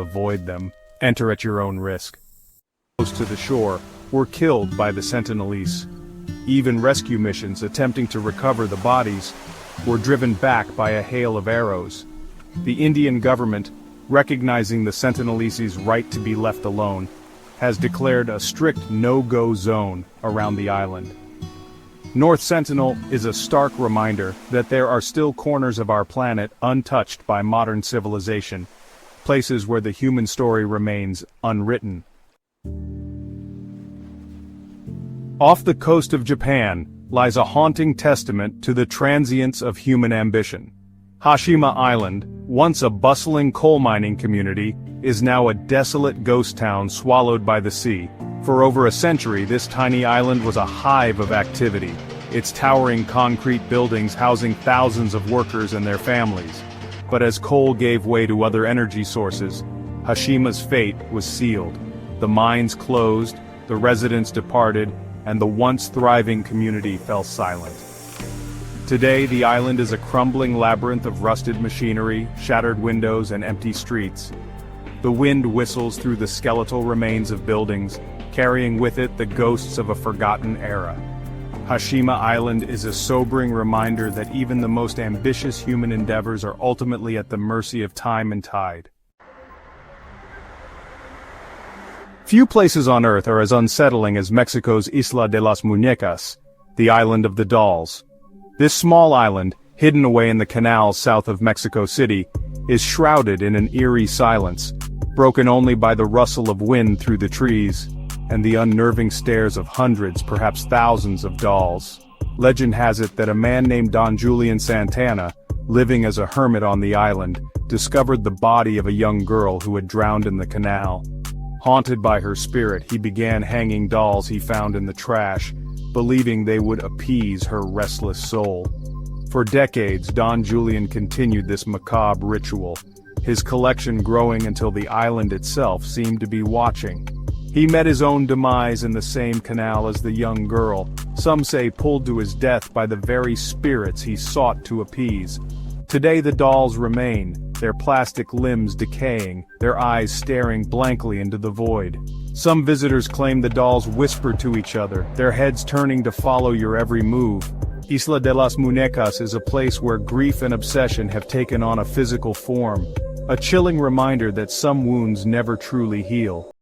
Avoid them. Enter at your own risk. Close to the shore, were killed by the Sentinelese. Even rescue missions attempting to recover the bodies were driven back by a hail of arrows. The Indian government, recognizing the Sentinelese's right to be left alone, has declared a strict no-go zone around the island. North Sentinel is a stark reminder that there are still corners of our planet untouched by modern civilization, places where the human story remains unwritten. Off the coast of Japan lies a haunting testament to the transience of human ambition. Hashima Island, once a bustling coal mining community, is now a desolate ghost town swallowed by the sea. For over a century, this tiny island was a hive of activity, its towering concrete buildings housing thousands of workers and their families. But as coal gave way to other energy sources, Hashima's fate was sealed. The mines closed, the residents departed, and the once thriving community fell silent. Today, the island is a crumbling labyrinth of rusted machinery, shattered windows, and empty streets. The wind whistles through the skeletal remains of buildings, carrying with it the ghosts of a forgotten era. Hashima Island is a sobering reminder that even the most ambitious human endeavors are ultimately at the mercy of time and tide. Few places on Earth are as unsettling as Mexico's Isla de las Muñecas, the island of the dolls. This small island, hidden away in the canals south of Mexico City, is shrouded in an eerie silence, broken only by the rustle of wind through the trees, and the unnerving stares of hundreds, perhaps thousands of dolls. Legend has it that a man named Don Julian Santana, living as a hermit on the island, discovered the body of a young girl who had drowned in the canal. Haunted by her spirit, he began hanging dolls he found in the trash, believing they would appease her restless soul. For decades, Don Julian continued this macabre ritual, his collection growing until the island itself seemed to be watching. He met his own demise in the same canal as the young girl, some say pulled to his death by the very spirits he sought to appease. Today the dolls remain, their plastic limbs decaying, their eyes staring blankly into the void. Some visitors claim the dolls whisper to each other, their heads turning to follow your every move. Isla de las Muñecas is a place where grief and obsession have taken on a physical form, a chilling reminder that some wounds never truly heal.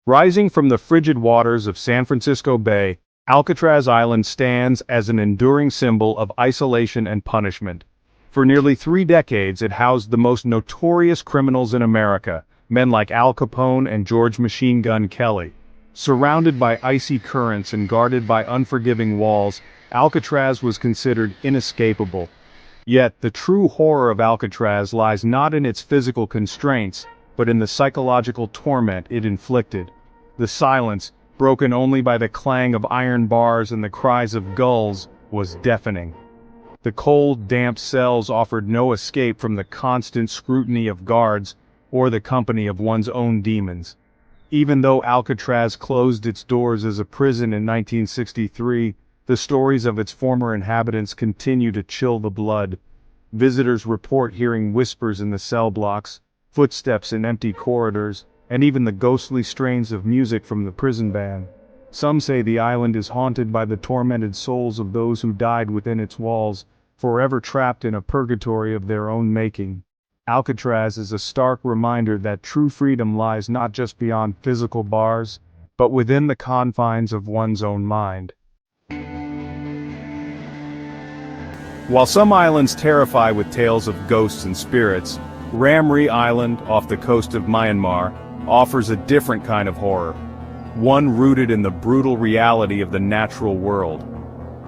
Rising from the frigid waters of San Francisco Bay, Alcatraz Island stands as an enduring symbol of isolation and punishment. For nearly 3 decades it housed the most notorious criminals in America, men like Al Capone and George Machine Gun Kelly. Surrounded by icy currents and guarded by unforgiving walls, Alcatraz was considered inescapable. Yet, the true horror of Alcatraz lies not in its physical constraints, but in the psychological torment it inflicted. The silence, broken only by the clang of iron bars and the cries of gulls, was deafening. The cold, damp cells offered no escape from the constant scrutiny of guards, or the company of one's own demons. Even though Alcatraz closed its doors as a prison in 1963, the stories of its former inhabitants continue to chill the blood. Visitors report hearing whispers in the cell blocks, footsteps in empty corridors, and even the ghostly strains of music from the prison band. Some say the island is haunted by the tormented souls of those who died within its walls, forever trapped in a purgatory of their own making. Alcatraz is a stark reminder that true freedom lies not just beyond physical bars, but within the confines of one's own mind. While some islands terrify with tales of ghosts and spirits, Ramri Island, off the coast of Myanmar, offers a different kind of horror, one rooted in the brutal reality of the natural world.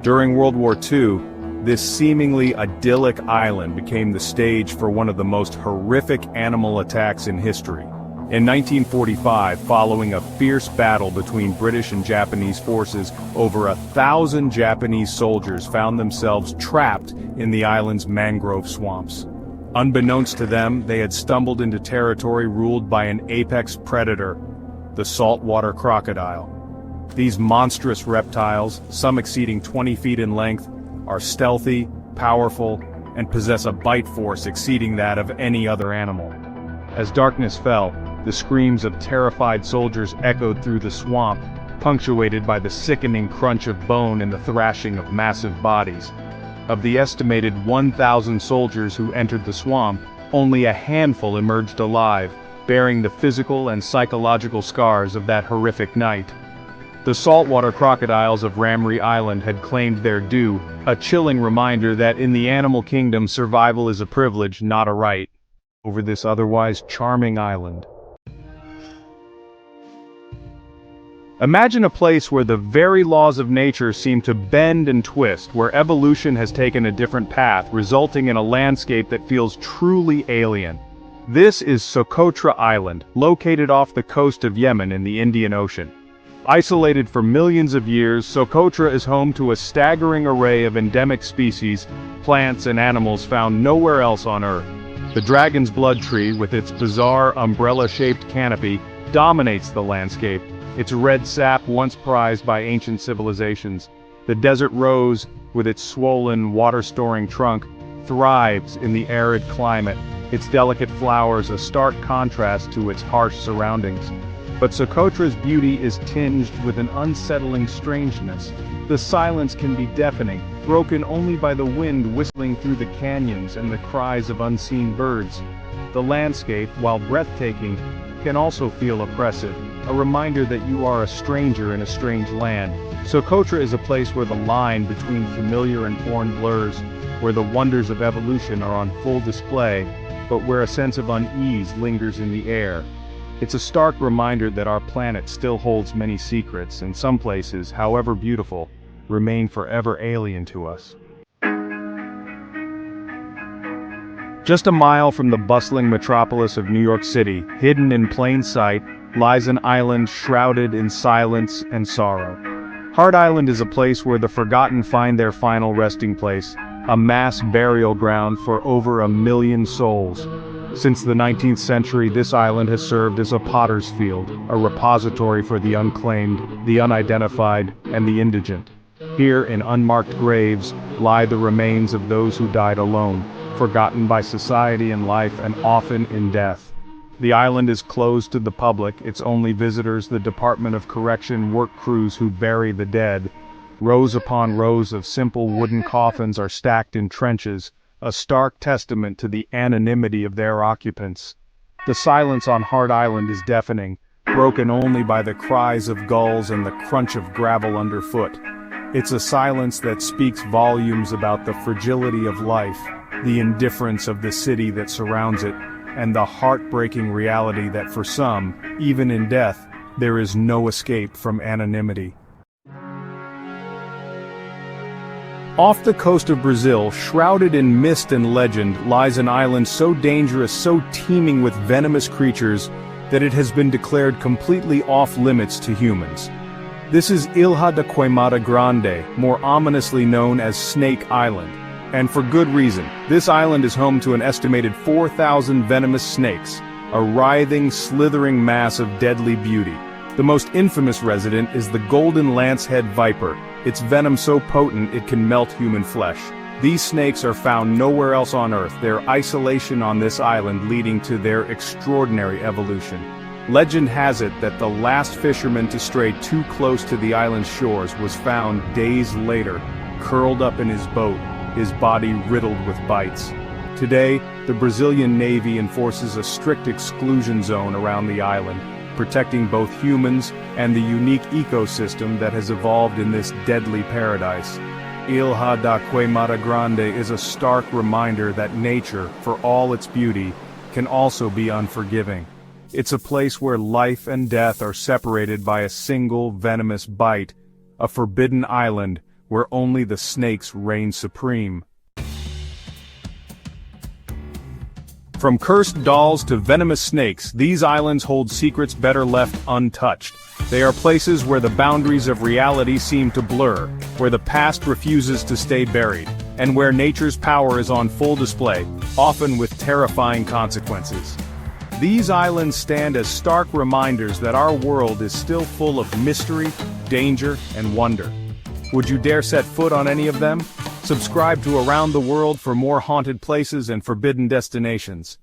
During World War II, this seemingly idyllic island became the stage for one of the most horrific animal attacks in history. In 1945, following a fierce battle between British and Japanese forces, over 1,000 Japanese soldiers found themselves trapped in the island's mangrove swamps. Unbeknownst to them, they had stumbled into territory ruled by an apex predator, the saltwater crocodile. These monstrous reptiles, some exceeding 20 feet in length, are stealthy, powerful, and possess a bite force exceeding that of any other animal. As darkness fell, the screams of terrified soldiers echoed through the swamp, punctuated by the sickening crunch of bone and the thrashing of massive bodies. Of the estimated 1,000 soldiers who entered the swamp, only a handful emerged alive, bearing the physical and psychological scars of that horrific night. The saltwater crocodiles of Ramree Island had claimed their due, a chilling reminder that in the animal kingdom survival is a privilege, not a right, over this otherwise charming island. Imagine a place where the very laws of nature seem to bend and twist, where evolution has taken a different path, resulting in a landscape that feels truly alien. This is Socotra Island, located off the coast of Yemen in the Indian Ocean. Isolated for millions of years, Socotra is home to a staggering array of endemic species, plants and animals found nowhere else on Earth. The dragon's blood tree, with its bizarre umbrella-shaped canopy, dominates the landscape, its red sap once prized by ancient civilizations. The desert rose, with its swollen, water-storing trunk, thrives in the arid climate, its delicate flowers a stark contrast to its harsh surroundings. But Socotra's beauty is tinged with an unsettling strangeness. The silence can be deafening, broken only by the wind whistling through the canyons and the cries of unseen birds. The landscape, while breathtaking, can also feel oppressive, a reminder that you are a stranger in a strange land. Socotra is a place where the line between familiar and foreign blurs, where the wonders of evolution are on full display, but where a sense of unease lingers in the air. It's a stark reminder that our planet still holds many secrets, and some places, however beautiful, remain forever alien to us. Just a mile from the bustling metropolis of New York City, hidden in plain sight, lies an island shrouded in silence and sorrow. Hart Island is a place where the forgotten find their final resting place, a mass burial ground for over 1 million souls. Since the 19th century, this island has served as a potter's field, a repository for the unclaimed, the unidentified, and the indigent. Here, in unmarked graves, lie the remains of those who died alone, forgotten by society and life, and often in death. The island is closed to the public, its only visitors the Department of Correction work crews who bury the dead. Rows upon rows of simple wooden coffins are stacked in trenches, a stark testament to the anonymity of their occupants. The silence on Hart Island is deafening, broken only by the cries of gulls and the crunch of gravel underfoot. It's a silence that speaks volumes about the fragility of life, the indifference of the city that surrounds it, and the heartbreaking reality that for some, even in death, there is no escape from anonymity. Off the coast of Brazil, shrouded in mist and legend, lies an island so dangerous, so teeming with venomous creatures, that it has been declared completely off-limits to humans. This is Ilha da Queimada Grande, more ominously known as Snake Island. And for good reason. This island is home to an estimated 4,000 venomous snakes, a writhing, slithering mass of deadly beauty. The most infamous resident is the golden lancehead viper, its venom so potent it can melt human flesh. These snakes are found nowhere else on Earth, their isolation on this island leading to their extraordinary evolution. Legend has it that the last fisherman to stray too close to the island's shores was found days later, curled up in his boat, his body riddled with bites. Today, the Brazilian Navy enforces a strict exclusion zone around the island, protecting both humans and the unique ecosystem that has evolved in this deadly paradise. Ilha da Queimada Grande is a stark reminder that nature, for all its beauty, can also be unforgiving. It's a place where life and death are separated by a single venomous bite, a forbidden island where only the snakes reign supreme. From cursed dolls to venomous snakes, these islands hold secrets better left untouched. They are places where the boundaries of reality seem to blur, where the past refuses to stay buried, and where nature's power is on full display, often with terrifying consequences. These islands stand as stark reminders that our world is still full of mystery, danger, and wonder. Would you dare set foot on any of them? Subscribe to Around the World for more haunted places and forbidden destinations.